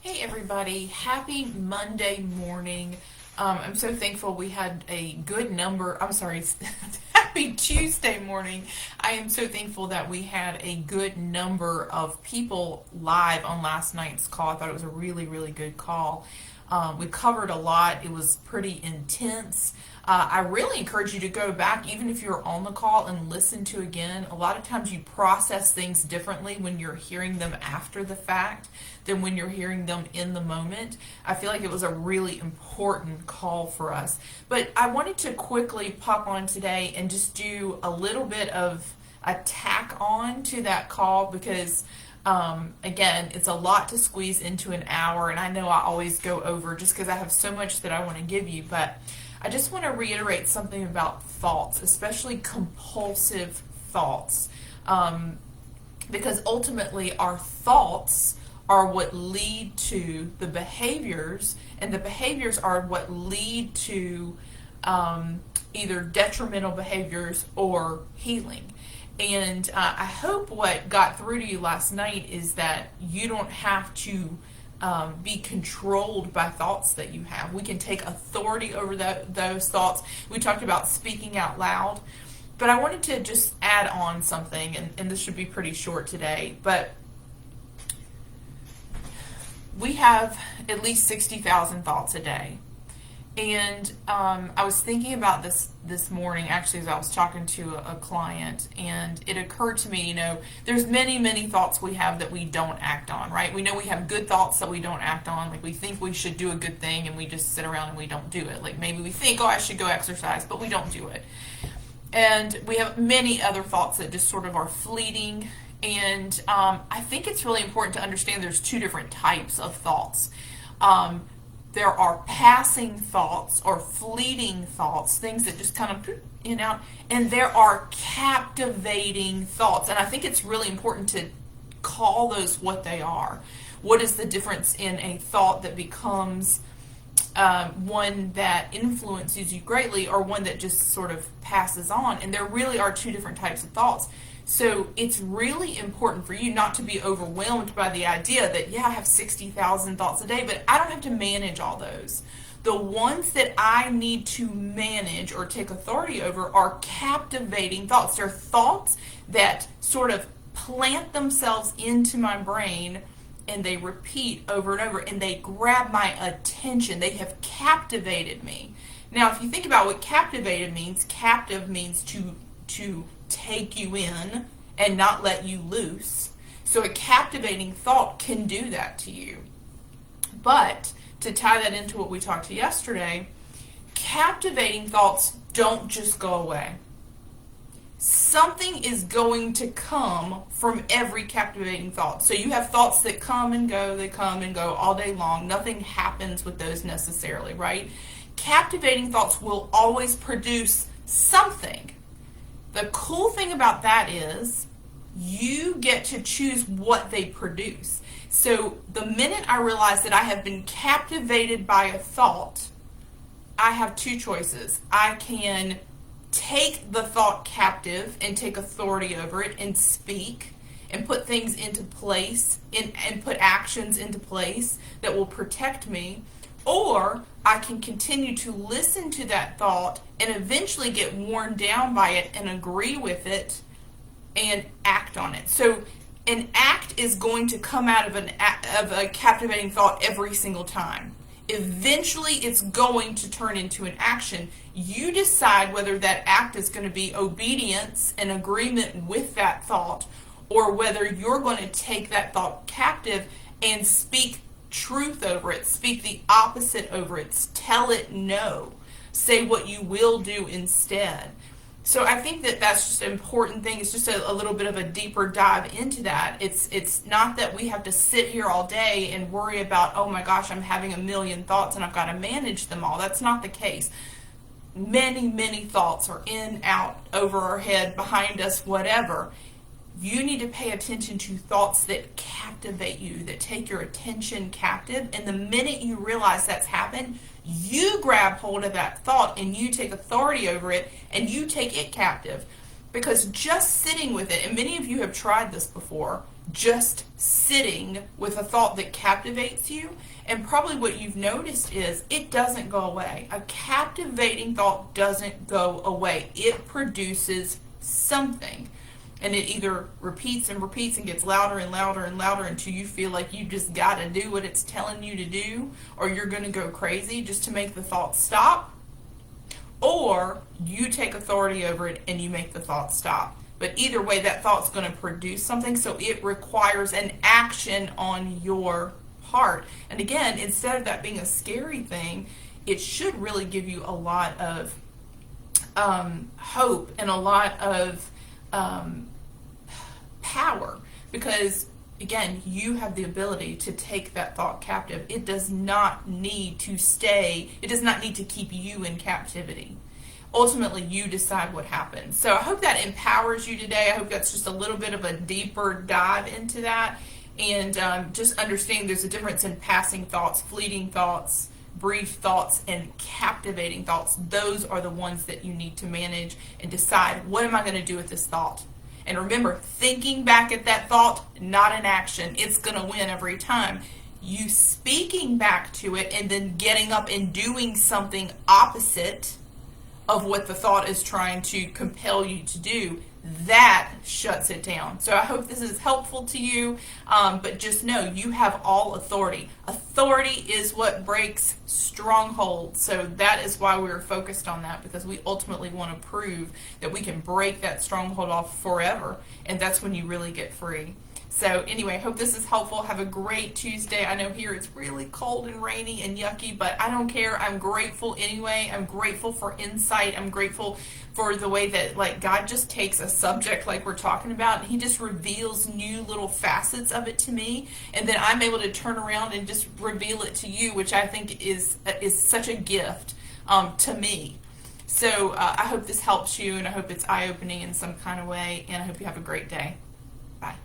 Hey everybody, happy Monday morning. I'm so thankful we had a good number. I'm sorry, happy Tuesday morning. I am so thankful that we had a good number of people live on last night's call. I thought it was a really, really good call. We covered a lot, it was pretty intense. I really encourage you to go back, even if you're on the call, and listen to again. A lot of times you process things differently when you're hearing them after the fact than when you're hearing them in the moment. I feel like it was a really important call for us. But I wanted to quickly pop on today and just do a little bit of a tack on to that call because again, it's a lot to squeeze into an hour, and I know I always go over just because I have so much that I want to give you, but I just want to reiterate something about thoughts, especially compulsive thoughts, because ultimately our thoughts are what lead to the behaviors, and the behaviors are what lead to either detrimental behaviors or healing. And I hope what got through to you last night is that you don't have to be controlled by thoughts that you have. We can take authority over those thoughts. We talked about speaking out loud, but I wanted to just add on something, and this should be pretty short today, but we have at least 60,000 thoughts a day. And I was thinking about this morning, actually, as I was talking to a client, and it occurred to me, there's many thoughts we have that we don't act on, right? We know we have good thoughts that we don't act on. Like, we think we should do a good thing, and we just sit around and we don't do it. Like, maybe we think, oh, I should go exercise, but we don't do it. And we have many other thoughts that just sort of are fleeting. And I think it's really important to understand there's two different types of thoughts. There are passing thoughts or fleeting thoughts, things that just kind of in and out, and there are captivating thoughts. And I think it's really important to call those what they are. What is the difference in a thought that becomes one that influences you greatly, or one that just sort of passes on? And there really are two different types of thoughts. So it's really important for you not to be overwhelmed by the idea that, yeah, I have 60,000 thoughts a day, but I don't have to manage all those. The ones that I need to manage or take authority over are captivating thoughts. They're thoughts that sort of plant themselves into my brain, and they repeat over and over, and they grab my attention. They have captivated me. Now, if you think about what captivated means, captive means to take you in and not let you loose. So a captivating thought can do that to you. But to tie that into what we talked to yesterday, captivating thoughts don't just go away. Something is going to come from every captivating thought. So you have thoughts that come and go, they come and go all day long. Nothing happens with those necessarily, right? Captivating thoughts will always produce something. The cool thing about that is you get to choose what they produce. So the minute I realize that I have been captivated by a thought, I have two choices. I can take the thought captive and take authority over it and speak and put things into place and put actions into place that will protect me. Or I can continue to listen to that thought and eventually get worn down by it and agree with it and act on it. So an act is going to come out of a captivating thought every single time. Eventually it's going to turn into an action. You decide whether that act is going to be obedience and agreement with that thought, or whether you're going to take that thought captive and speak truth over it, speak the opposite over it, tell it no, say what you will do instead. So I think that that's just an important thing. It's just a little bit of a deeper dive into that. It's not that we have to sit here all day and worry about, oh my gosh, I'm having a million thoughts and I've got to manage them all. That's not the case. Many thoughts are in, out, over our head, behind us, whatever. You need to pay attention to thoughts that captivate you, that take your attention captive. And the minute you realize that's happened, you grab hold of that thought and you take authority over it and you take it captive. Because just sitting with it, and many of you have tried this before, just sitting with a thought that captivates you. And probably what you've noticed is it doesn't go away. A captivating thought doesn't go away. It produces something. And it either repeats and repeats and gets louder and louder and louder until you feel like you just got to do what it's telling you to do, or you're going to go crazy just to make the thought stop, or you take authority over it and you make the thought stop. But either way, that thought's going to produce something, so it requires an action on your part. And again, instead of that being a scary thing, it should really give you a lot of hope and a lot of power, because again, you have the ability to take that thought captive. It does not need to stay, it does not need to keep you in captivity. Ultimately, you decide what happens. So I hope that empowers you today. I hope that's just a little bit of a deeper dive into that, and just understanding there's a difference in passing thoughts, fleeting thoughts, brief thoughts, and captivating thoughts. Those are the ones that you need to manage and decide, what am I going to do with this thought? And remember, thinking back at that thought, not an action. It's going to win every time. You speaking back to it and then getting up and doing something opposite of what the thought is trying to compel you to do, that shuts it down. So I hope this is helpful to you, but just know you have all authority. Authority is what breaks strongholds. So that is why we're focused on that, because we ultimately want to prove that we can break that stronghold off forever, and that's when you really get free. So anyway, hope this is helpful. Have a great Tuesday. I know here it's really cold and rainy and yucky, but I don't care. I'm grateful anyway. I'm grateful for insight. I'm grateful for the way that God just takes a subject like we're talking about, and he just reveals new little facets of it to me, and then I'm able to turn around and just reveal it to you, which I think is such a gift to me. So I hope this helps you, and I hope it's eye-opening in some kind of way, and I hope you have a great day. Bye.